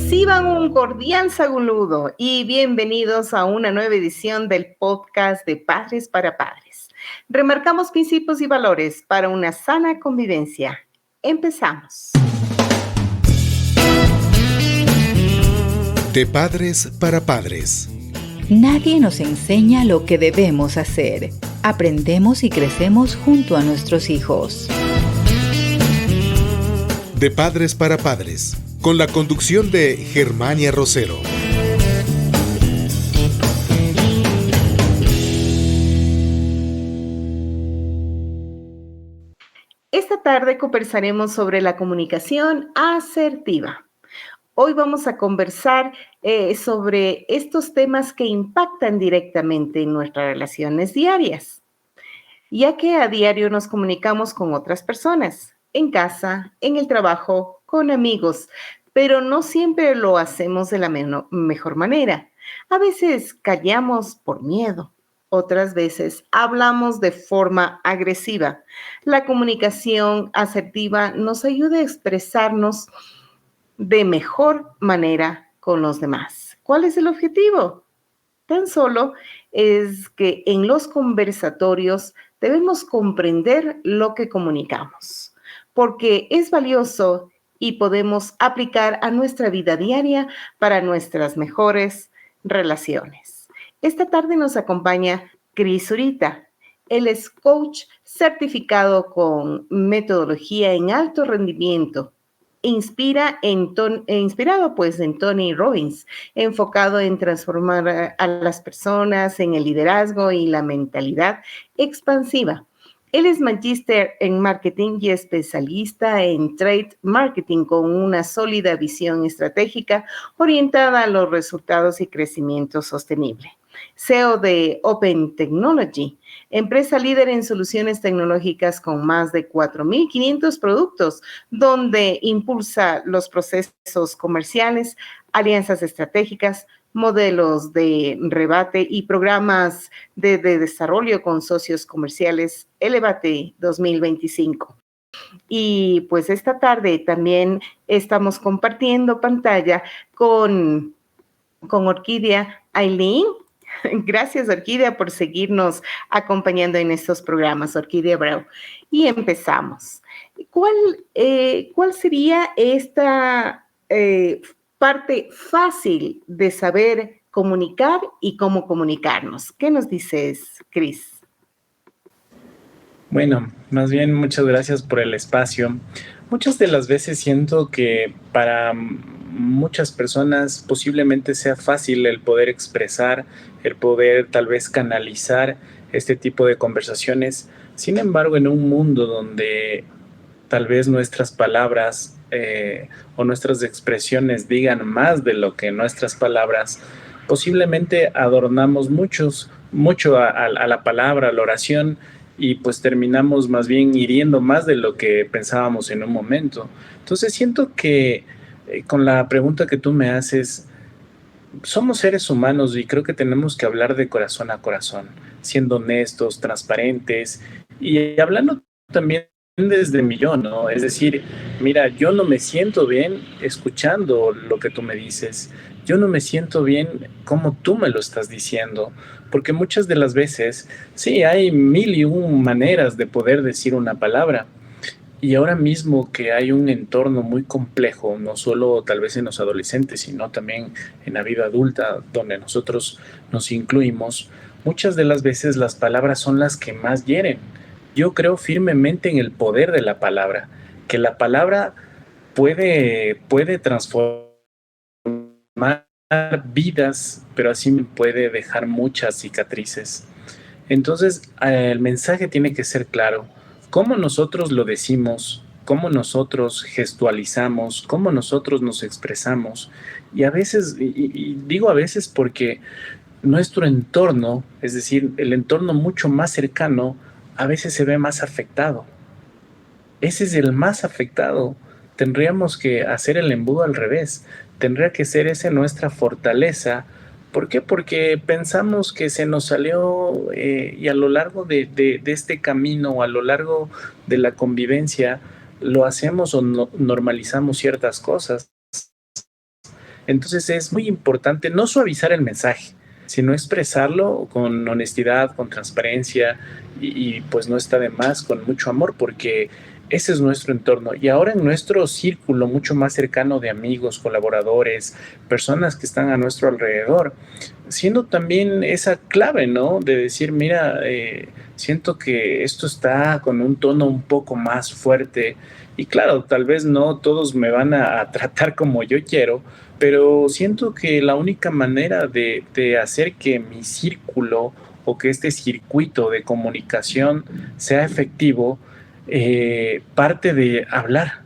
Reciban un cordial saludo y bienvenidos a una nueva edición del podcast de Padres para Padres. Remarcamos principios y valores para una sana convivencia. Empezamos. De Padres para Padres. Nadie nos enseña lo que debemos hacer. Aprendemos y crecemos junto a nuestros hijos. De Padres para Padres, con la conducción de Germania Rosero. Esta tarde conversaremos sobre la comunicación asertiva. Hoy vamos a conversar sobre estos temas que impactan directamente en nuestras relaciones diarias, ya que a diario nos comunicamos con otras personas, en casa, en el trabajo, con amigos, pero no siempre lo hacemos de la mejor manera. A veces callamos por miedo, otras veces hablamos de forma agresiva. La comunicación asertiva nos ayuda a expresarnos de mejor manera con los demás. ¿Cuál es el objetivo? Tan solo es que en los conversatorios debemos comprender lo que comunicamos, porque es valioso y podemos aplicar a nuestra vida diaria para nuestras mejores relaciones. Esta tarde nos acompaña Cris Zurita. Él es coach certificado con metodología en alto rendimiento, inspirado en Tony Robbins, enfocado en transformar a las personas, en el liderazgo y la mentalidad expansiva. Él es magíster en marketing y especialista en trade marketing con una sólida visión estratégica orientada a los resultados y crecimiento sostenible. CEO de Open Technology, empresa líder en soluciones tecnológicas con más de 4.500 productos, donde impulsa los procesos comerciales, alianzas estratégicas, modelos de rebate y programas de desarrollo con socios comerciales Elevate 2025. Y pues esta tarde también estamos compartiendo pantalla con Orquídea Aileen. Gracias, Orquídea, por seguirnos acompañando en estos programas, Orquídea Brau. Y empezamos. ¿Cuál sería esta parte fácil de saber comunicar y cómo comunicarnos? ¿Qué nos dices, Cris? Bueno, más bien muchas gracias por el espacio. Muchas de las veces siento que para muchas personas posiblemente sea fácil el poder expresar, el poder tal vez canalizar este tipo de conversaciones. Sin embargo, en un mundo donde tal vez nuestras palabras o nuestras expresiones digan más de lo que nuestras palabras, posiblemente adornamos mucho a la palabra, a la oración, y pues terminamos más bien hiriendo más de lo que pensábamos en un momento. Entonces siento que con la pregunta que tú me haces, somos seres humanos y creo que tenemos que hablar de corazón a corazón, siendo honestos, transparentes y hablando también desde mi yo, ¿no? Es decir, mira, yo no me siento bien escuchando lo que tú me dices, yo no me siento bien como tú me lo estás diciendo, porque muchas de las veces, sí, hay mil y un maneras de poder decir una palabra. Y ahora mismo que hay un entorno muy complejo, no solo tal vez en los adolescentes, sino también en la vida adulta, donde nosotros nos incluimos, muchas de las veces las palabras son las que más hieren. Yo creo firmemente en el poder de la palabra, que la palabra puede transformar vidas, pero así puede dejar muchas cicatrices. Entonces, el mensaje tiene que ser claro. Cómo nosotros lo decimos, cómo nosotros gestualizamos, cómo nosotros nos expresamos. Y a veces, y digo a veces porque nuestro entorno, es decir, el entorno mucho más cercano, a veces se ve más afectado. Ese es el más afectado. Tendríamos que hacer el embudo al revés. Tendría que ser esa nuestra fortaleza. ¿Por qué? Porque pensamos que se nos salió y a lo largo de este camino, a lo largo de la convivencia, lo hacemos o normalizamos ciertas cosas. Entonces es muy importante no suavizar el mensaje, sino expresarlo con honestidad, con transparencia y pues no está de más, con mucho amor, porque ese es nuestro entorno. Y ahora en nuestro círculo mucho más cercano de amigos, colaboradores, personas que están a nuestro alrededor, siendo también esa clave, ¿no? De decir, mira, siento que esto está con un tono un poco más fuerte. Y claro, tal vez no todos me van a tratar como yo quiero, pero siento que la única manera de hacer que mi círculo o que este circuito de comunicación sea efectivo, parte de hablar,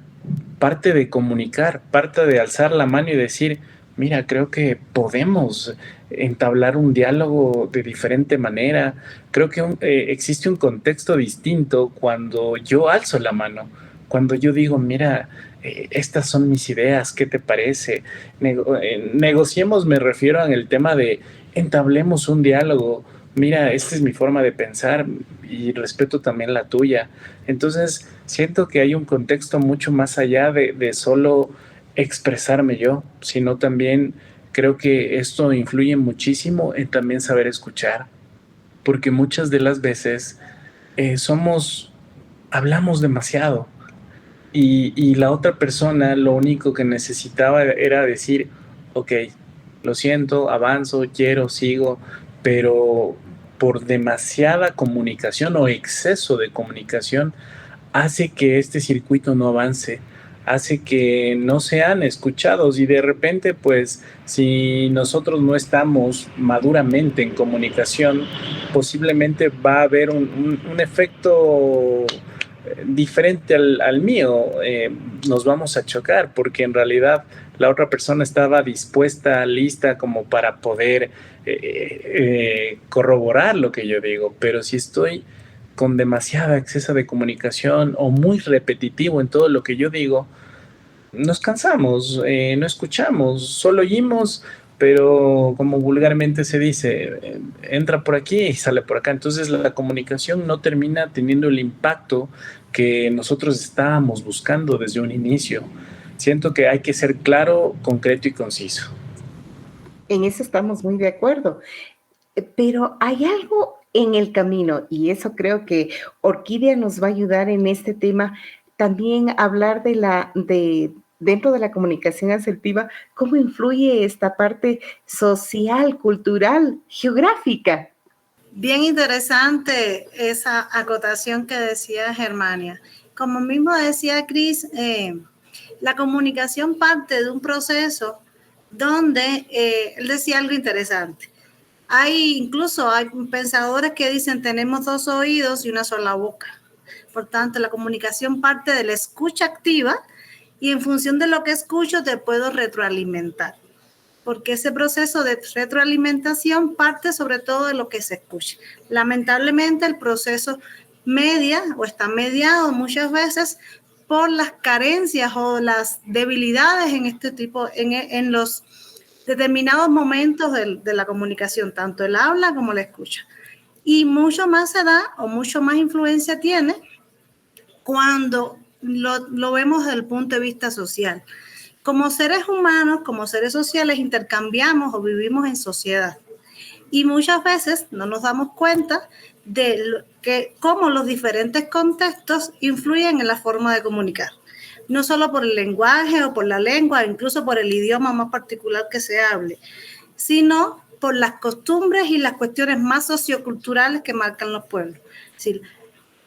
parte de comunicar, parte de alzar la mano y decir, mira, creo que podemos entablar un diálogo de diferente manera. Creo que existe un contexto distinto cuando yo alzo la mano, cuando yo digo, mira, estas son mis ideas, ¿qué te parece? Negociemos, me refiero en el tema de entablemos un diálogo. Mira, esta es mi forma de pensar y respeto también la tuya. Entonces, siento que hay un contexto mucho más allá de solo expresarme yo, sino también creo que esto influye muchísimo en también saber escuchar, porque muchas de las veces hablamos demasiado y la otra persona lo único que necesitaba era decir, ok, lo siento, avanzo, quiero, sigo, pero por demasiada comunicación o exceso de comunicación hace que este circuito no avance, hace que no sean escuchados y de repente, pues, si nosotros no estamos maduramente en comunicación, posiblemente va a haber un efecto diferente al mío. Nos vamos a chocar porque en realidad la otra persona estaba dispuesta, lista como para poder corroborar lo que yo digo, pero si estoy con demasiada exceso de comunicación o muy repetitivo en todo lo que yo digo, nos cansamos, no escuchamos, solo oímos, pero como vulgarmente se dice, entra por aquí y sale por acá. Entonces la comunicación no termina teniendo el impacto que nosotros estábamos buscando desde un inicio. Siento que hay que ser claro, concreto y conciso. En eso estamos muy de acuerdo. Pero hay algo en el camino, y eso creo que Orquídea nos va a ayudar en este tema, también hablar dentro de la comunicación asertiva, cómo influye esta parte social, cultural, geográfica. Bien interesante esa acotación que decía Germania. Como mismo decía Cris, la comunicación parte de un proceso donde él decía algo interesante. Incluso hay pensadores que dicen tenemos 2 oídos y una sola boca. Por tanto, la comunicación parte de la escucha activa y en función de lo que escucho te puedo retroalimentar. Porque ese proceso de retroalimentación parte sobre todo de lo que se escucha. Lamentablemente el proceso está mediado muchas veces por las carencias o las debilidades en este tipo, en los determinados momentos de la comunicación, tanto el habla como la escucha. Y mucho más se da o mucho más influencia tiene cuando lo vemos desde el punto de vista social. Como seres humanos, como seres sociales, intercambiamos o vivimos en sociedad. Y muchas veces no nos damos cuenta de cómo los diferentes contextos influyen en la forma de comunicar. No solo por el lenguaje o por la lengua, incluso por el idioma más particular que se hable, sino por las costumbres y las cuestiones más socioculturales que marcan los pueblos. Es decir,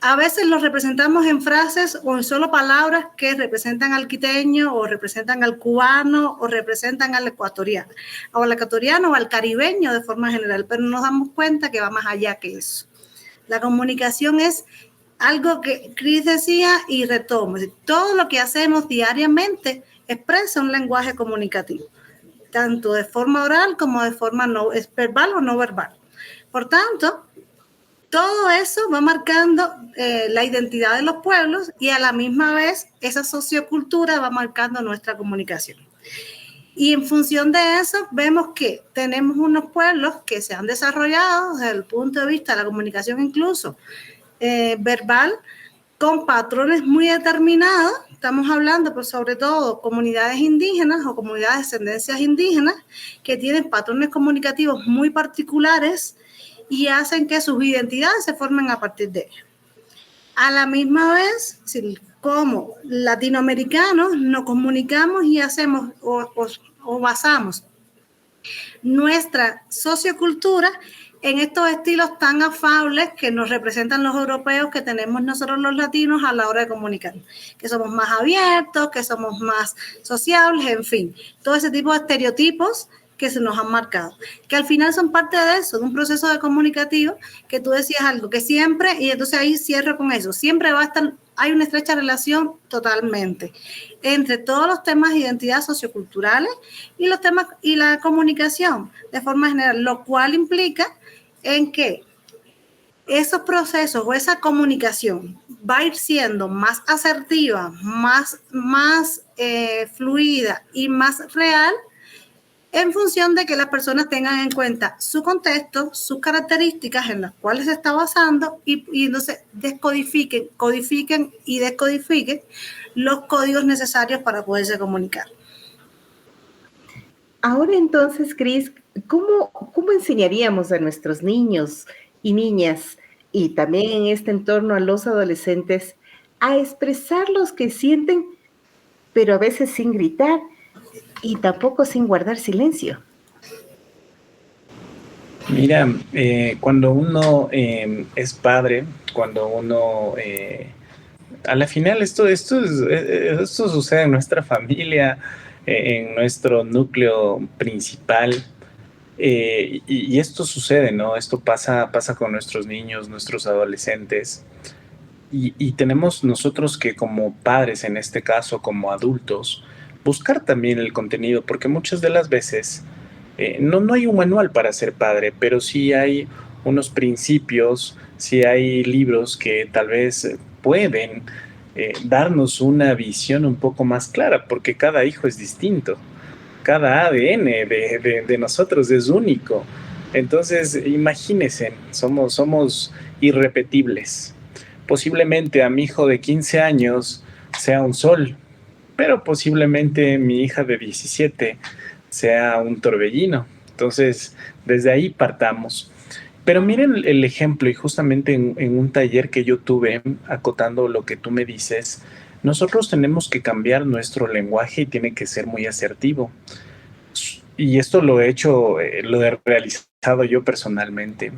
a veces los representamos en frases o en solo palabras que representan al quiteño o representan al cubano o representan al ecuatoriano o al caribeño de forma general, pero nos damos cuenta que va más allá que eso. La comunicación es algo que Cris decía y retomo. Todo lo que hacemos diariamente expresa un lenguaje comunicativo, tanto de forma oral como de forma verbal o no verbal. Por tanto, todo eso va marcando la identidad de los pueblos y a la misma vez esa sociocultura va marcando nuestra comunicación. Y en función de eso vemos que tenemos unos pueblos que se han desarrollado desde el punto de vista de la comunicación incluso verbal con patrones muy determinados. Estamos hablando, pues, sobre todo comunidades indígenas o comunidades de ascendencias indígenas que tienen patrones comunicativos muy particulares y hacen que sus identidades se formen a partir de ellos. A la misma vez, como latinoamericanos nos comunicamos y hacemos o basamos nuestra sociocultura en estos estilos tan afables que nos representan los europeos, que tenemos nosotros los latinos a la hora de comunicar, que somos más abiertos, que somos más sociables, en fin, todo ese tipo de estereotipos que se nos han marcado, que al final son parte de eso, de un proceso de comunicativo, que tú decías algo que siempre, y entonces ahí cierro con eso, siempre va a estar, hay una estrecha relación totalmente entre todos los temas de identidad socioculturales y los temas y la comunicación de forma general, lo cual implica en que esos procesos o esa comunicación va a ir siendo más asertiva, más fluida y más real en función de que las personas tengan en cuenta su contexto, sus características en las cuales se está basando y entonces codifiquen y descodifiquen los códigos necesarios para poderse comunicar. Ahora entonces, Cris, ¿cómo enseñaríamos a nuestros niños y niñas y también en este entorno a los adolescentes a expresar los que sienten, pero a veces sin gritar y tampoco sin guardar silencio? Mira, cuando uno es padre, cuando uno... a la final esto sucede en nuestra familia, en nuestro núcleo principal, y esto sucede, ¿no? Esto pasa con nuestros niños, nuestros adolescentes, y tenemos nosotros que como padres, en este caso como adultos, buscar también el contenido, porque muchas de las veces no hay un manual para ser padre, pero sí hay unos principios, sí hay libros que tal vez pueden darnos una visión un poco más clara, porque cada hijo es distinto, cada ADN de nosotros es único. Entonces, imagínense, somos irrepetibles. Posiblemente a mi hijo de 15 años sea un sol, pero posiblemente mi hija de 17 sea un torbellino. Entonces, desde ahí partamos. Pero miren el ejemplo, y justamente en un taller que yo tuve, acotando lo que tú me dices, nosotros tenemos que cambiar nuestro lenguaje y tiene que ser muy asertivo. Y esto lo he realizado yo personalmente.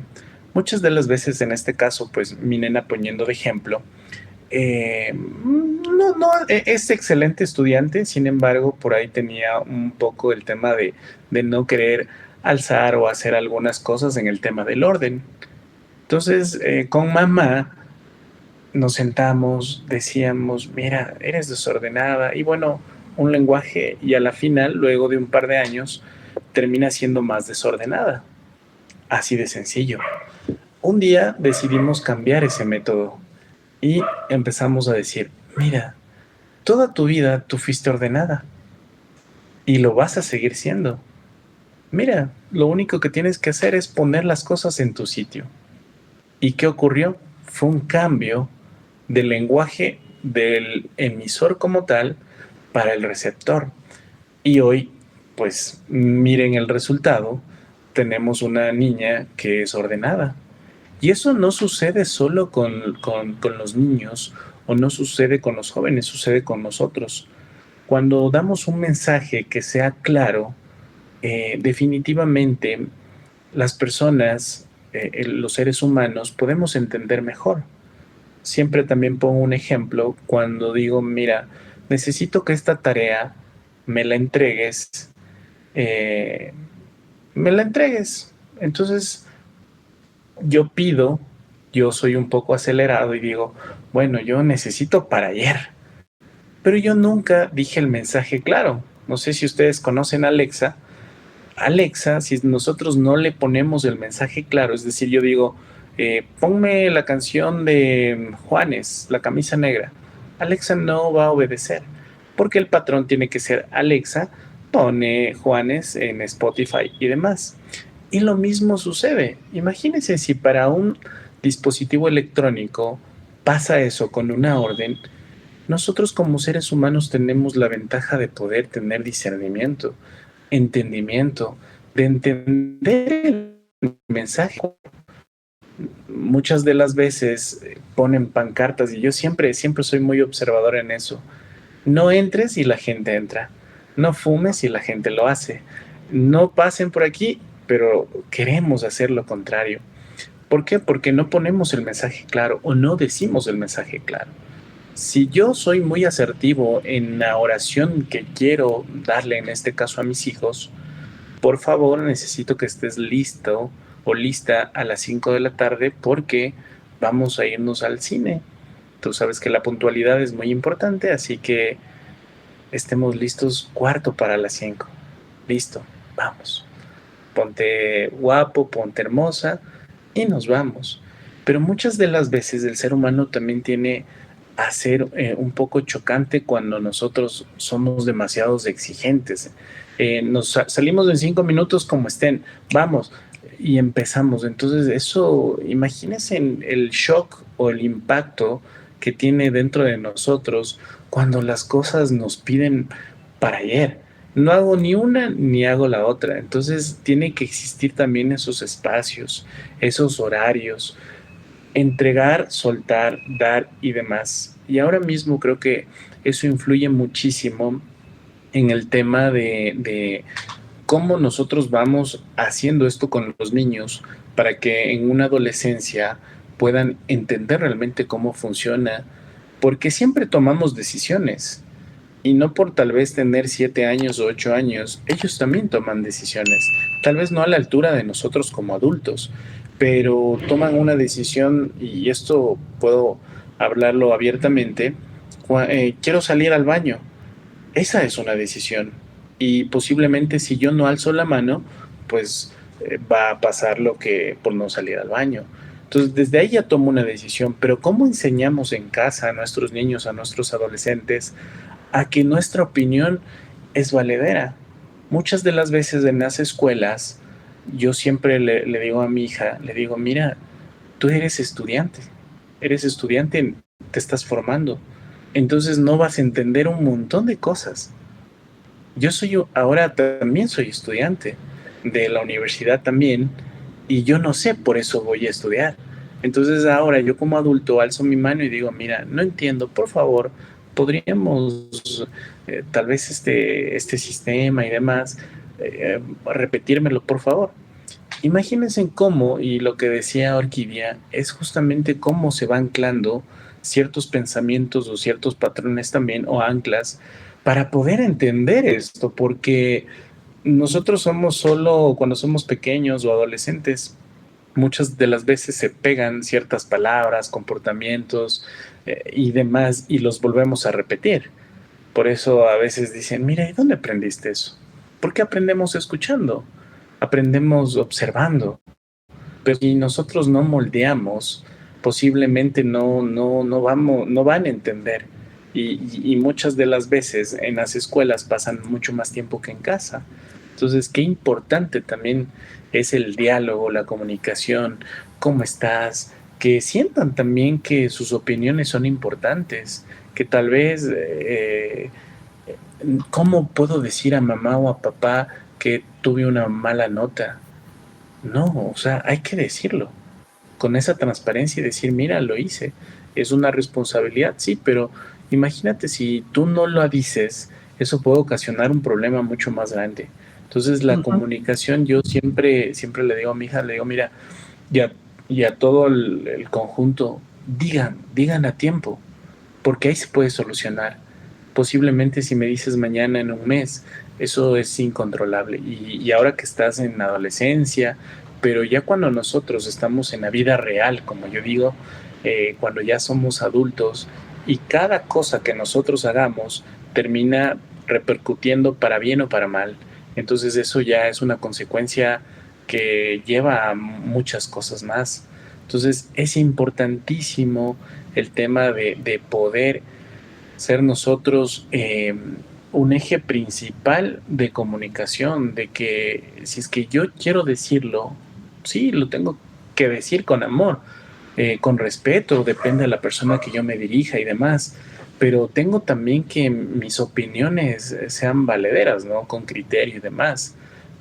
Muchas de las veces, en este caso, pues mi nena poniendo de ejemplo, es excelente estudiante, sin embargo, por ahí tenía un poco el tema de no querer alzar o hacer algunas cosas en el tema del orden. Entonces, con mamá nos sentamos, decíamos, mira, eres desordenada, y bueno, un lenguaje, y a la final, luego de un par de años, termina siendo más desordenada. Así de sencillo. Un día decidimos cambiar ese método y empezamos a decir, mira, toda tu vida tú fuiste ordenada y lo vas a seguir siendo. Mira, lo único que tienes que hacer es poner las cosas en tu sitio. ¿Y qué ocurrió? Fue un cambio del lenguaje del emisor como tal para el receptor. Y hoy, pues, miren el resultado. Tenemos una niña que es ordenada. Y eso no sucede solo con los niños o no sucede con los jóvenes, sucede con nosotros. Cuando damos un mensaje que sea claro, definitivamente las personas, los seres humanos, podemos entender mejor. Siempre también pongo un ejemplo cuando digo, mira, necesito que esta tarea me la entregues. Entonces, yo soy un poco acelerado y digo, bueno, yo necesito para ayer. Pero yo nunca dije el mensaje claro. No sé si ustedes conocen a Alexa. Alexa, si nosotros no le ponemos el mensaje claro, es decir, yo digo, ponme la canción de Juanes, La Camisa Negra. Alexa no va a obedecer, porque el patrón tiene que ser Alexa, pone Juanes en Spotify y demás. Y lo mismo sucede. Imagínense si para un dispositivo electrónico pasa eso con una orden, nosotros como seres humanos tenemos la ventaja de poder tener discernimiento, entendimiento, de entender el mensaje. Muchas de las veces ponen pancartas y yo siempre soy muy observador en eso. No entres y la gente entra. No fumes y la gente lo hace. No pasen por aquí, pero queremos hacer lo contrario. ¿Por qué? Porque no ponemos el mensaje claro o no decimos el mensaje claro. Si yo soy muy asertivo en la oración que quiero darle, en este caso a mis hijos, por favor necesito que estés listo o lista a las 5 de la tarde porque vamos a irnos al cine. Tú sabes que la puntualidad es muy importante, así que estemos listos 4:45. Listo, vamos. Ponte guapo, ponte hermosa y nos vamos. Pero muchas de las veces el ser humano también tiene a ser un poco chocante cuando nosotros somos demasiados exigentes. Nos salimos en 5 minutos como estén, vamos, y empezamos. Entonces eso, imagínense el shock o el impacto que tiene dentro de nosotros cuando las cosas nos piden para ayer. No hago ni una ni hago la otra. Entonces tiene que existir también esos espacios, esos horarios, entregar, soltar, dar y demás. Y ahora mismo creo que eso influye muchísimo en el tema de cómo nosotros vamos haciendo esto con los niños para que en una adolescencia puedan entender realmente cómo funciona, porque siempre tomamos decisiones y no por tal vez tener 7 años o 8 años, ellos también toman decisiones, tal vez no a la altura de nosotros como adultos, pero toman una decisión y esto puedo hablarlo abiertamente. Quiero salir al baño, esa es una decisión y posiblemente si yo no alzo la mano, pues va a pasar lo que por no salir al baño. Entonces, desde ahí ya tomo una decisión, pero ¿cómo enseñamos en casa a nuestros niños, a nuestros adolescentes, a que nuestra opinión es valedera? Muchas de las veces en las escuelas, yo siempre le digo a mi hija, le digo, mira, tú eres estudiante, te estás formando, entonces no vas a entender un montón de cosas. Ahora también soy estudiante de la universidad también, y yo no sé, por eso voy a estudiar. Entonces ahora yo como adulto alzo mi mano y digo, mira, no entiendo, por favor, podríamos tal vez este sistema y demás, repetírmelo, por favor. Imagínense cómo, y lo que decía Orquídea, es justamente cómo se va anclando ciertos pensamientos o ciertos patrones también, o anclas, para poder entender esto, porque nosotros somos solo cuando somos pequeños o adolescentes, muchas de las veces se pegan ciertas palabras, comportamientos y demás, y los volvemos a repetir. Por eso a veces dicen, mira, ¿y dónde aprendiste eso? ¿Por qué aprendemos escuchando? Aprendemos observando. Pero si nosotros no moldeamos, posiblemente no van a entender. Y muchas de las veces en las escuelas pasan mucho más tiempo que en casa. Entonces, qué importante también es el diálogo, la comunicación, cómo estás, que sientan también que sus opiniones son importantes, que tal vez, ¿cómo puedo decir a mamá o a papá que tuve una mala nota? No, o sea, hay que decirlo con esa transparencia y decir, mira, lo hice, es una responsabilidad, sí, pero imagínate si tú no lo dices, eso puede ocasionar un problema mucho más grande. Entonces la comunicación, yo siempre le digo a mi hija, le digo, mira, y a todo el conjunto, digan a tiempo, porque ahí se puede solucionar. Posiblemente si me dices mañana, en un mes, eso es incontrolable. Y ahora que estás en adolescencia, pero ya cuando nosotros estamos en la vida real, como yo digo, cuando ya somos adultos y cada cosa que nosotros hagamos termina repercutiendo para bien o para mal, entonces eso ya es una consecuencia que lleva a muchas cosas más. Entonces es importantísimo el tema de poder ser nosotros un eje principal de comunicación, de que si es que yo quiero decirlo, sí, lo tengo que decir con amor, con respeto, depende de la persona que yo me dirija y demás, pero tengo también que mis opiniones sean valederas, ¿no? Con criterio y demás.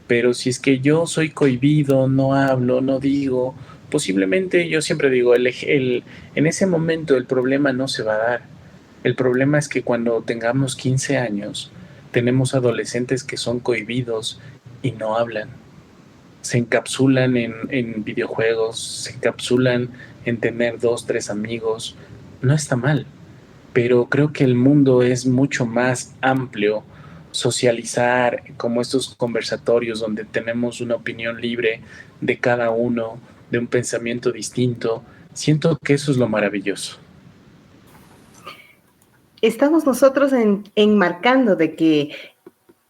Pero si es que yo soy cohibido, no hablo, no digo, posiblemente yo siempre digo, en ese momento el problema no se va a dar. El problema es que cuando tengamos 15 años, tenemos adolescentes que son cohibidos y no hablan. Se encapsulan en videojuegos, se encapsulan en tener dos, tres amigos. No está mal, pero creo que el mundo es mucho más amplio. Socializar como estos conversatorios donde tenemos una opinión libre de cada uno, de un pensamiento distinto, siento que eso es lo maravilloso. Estamos nosotros enmarcando de que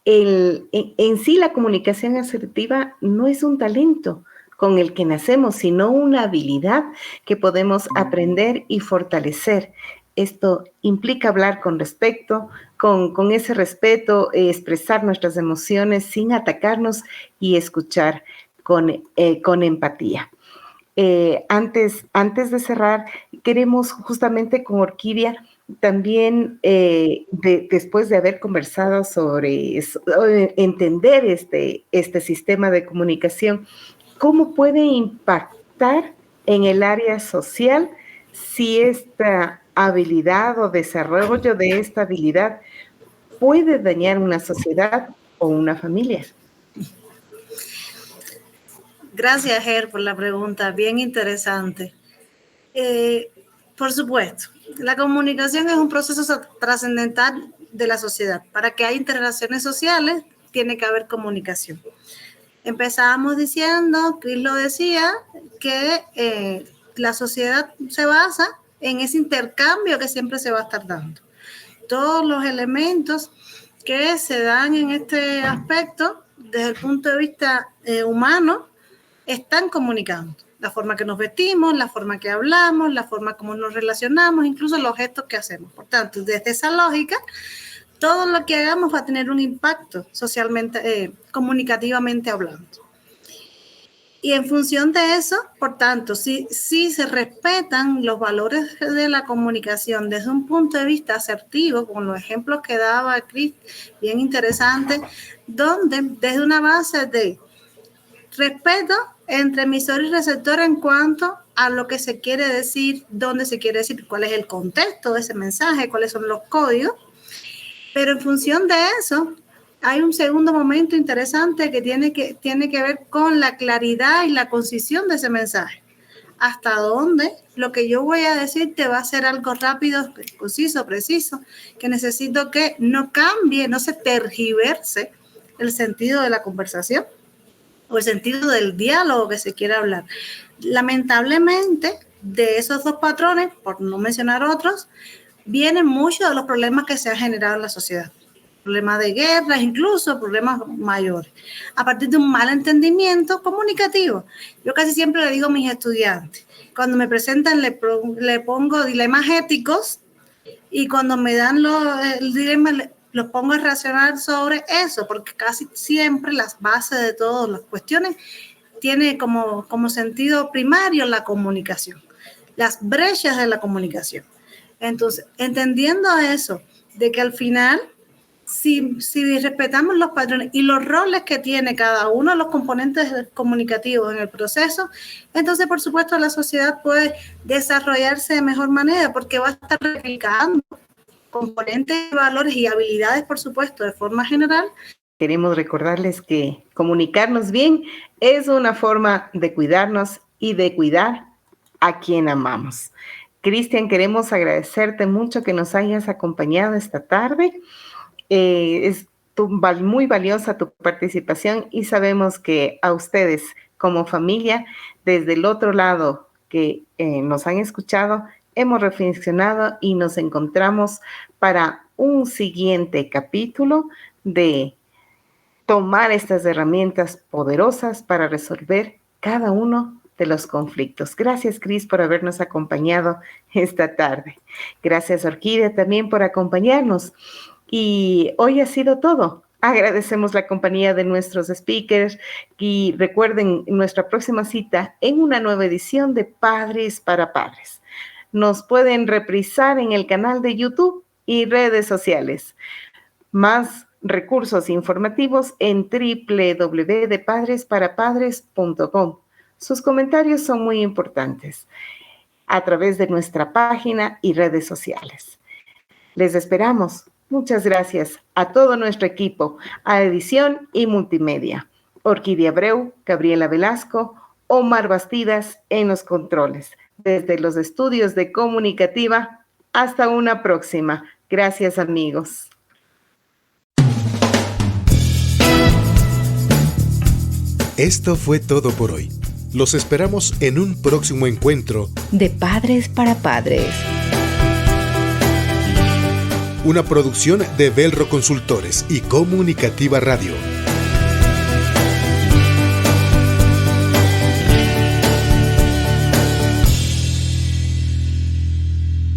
en sí la comunicación asertiva no es un talento con el que nacemos, sino una habilidad que podemos aprender y fortalecer. Esto implica hablar con respeto, con ese respeto, expresar nuestras emociones sin atacarnos y escuchar con empatía. Antes de cerrar, queremos justamente con Orquídea también, después de haber conversado sobre entender este sistema de comunicación, ¿cómo puede impactar en el área social si esta habilidad o desarrollo de esta habilidad puede dañar una sociedad o una familia? Gracias, Ger, por la pregunta, bien interesante. Por supuesto, la comunicación es un proceso trascendental de la sociedad. Para que haya interrelaciones sociales, tiene que haber comunicación. Empezábamos diciendo, Cris lo decía, que la sociedad se basa en ese intercambio que siempre se va a estar dando. Todos los elementos que se dan en este aspecto, desde el punto de vista humano, están comunicando. La forma que nos vestimos, la forma que hablamos, la forma como nos relacionamos, incluso los gestos que hacemos. Por tanto, desde esa lógica, todo lo que hagamos va a tener un impacto socialmente, comunicativamente hablando. Y en función de eso, por tanto, si se respetan los valores de la comunicación desde un punto de vista asertivo, con los ejemplos que daba Cris, bien interesante, donde desde una base de respeto entre emisor y receptor en cuanto a lo que se quiere decir, dónde se quiere decir, cuál es el contexto de ese mensaje, cuáles son los códigos. Pero en función de eso, hay un segundo momento interesante que tiene que ver con la claridad y la concisión de ese mensaje. Hasta dónde lo que yo voy a decir te va a ser algo rápido, conciso, preciso, que necesito que no cambie, no se tergiverse el sentido de la conversación o el sentido del diálogo que se quiere hablar. Lamentablemente, de esos dos patrones, por no mencionar otros, vienen muchos de los problemas que se han generado en la sociedad. Problemas de guerras, incluso problemas mayores, a partir de un mal entendimiento comunicativo. Yo casi siempre le digo a mis estudiantes, cuando me presentan le pongo dilemas éticos y cuando me dan el dilema los pongo a razonar sobre eso, porque casi siempre las bases de todas las cuestiones tiene como sentido primario la comunicación, las brechas de la comunicación. Entonces, entendiendo eso, de que al final, si respetamos los patrones y los roles que tiene cada uno de los componentes comunicativos en el proceso, entonces, por supuesto, la sociedad puede desarrollarse de mejor manera porque va a estar replicando componentes, valores y habilidades, por supuesto, de forma general. Queremos recordarles que comunicarnos bien es una forma de cuidarnos y de cuidar a quien amamos. Cristian, queremos agradecerte mucho que nos hayas acompañado esta tarde. Es muy valiosa tu participación y sabemos que a ustedes como familia, desde el otro lado que nos han escuchado, hemos reflexionado y nos encontramos para un siguiente capítulo de tomar estas herramientas poderosas para resolver cada uno de los conflictos. Gracias, Cris, por habernos acompañado esta tarde. Gracias, Orquídea, también por acompañarnos. Y hoy ha sido todo. Agradecemos la compañía de nuestros speakers y recuerden nuestra próxima cita en una nueva edición de Padres para Padres. Nos pueden reprisar en el canal de YouTube y redes sociales. Más recursos informativos en www.padresparapadres.com. Sus comentarios son muy importantes a través de nuestra página y redes sociales. Les esperamos. Muchas gracias a todo nuestro equipo, a edición y multimedia. Orquídea Abreu, Gabriela Velasco, Omar Bastidas en los controles. Desde los estudios de Comunicativa, hasta una próxima. Gracias, amigos. Esto fue todo por hoy. Los esperamos en un próximo encuentro de Padres para Padres. Una producción de Belro Consultores y Comunicativa Radio.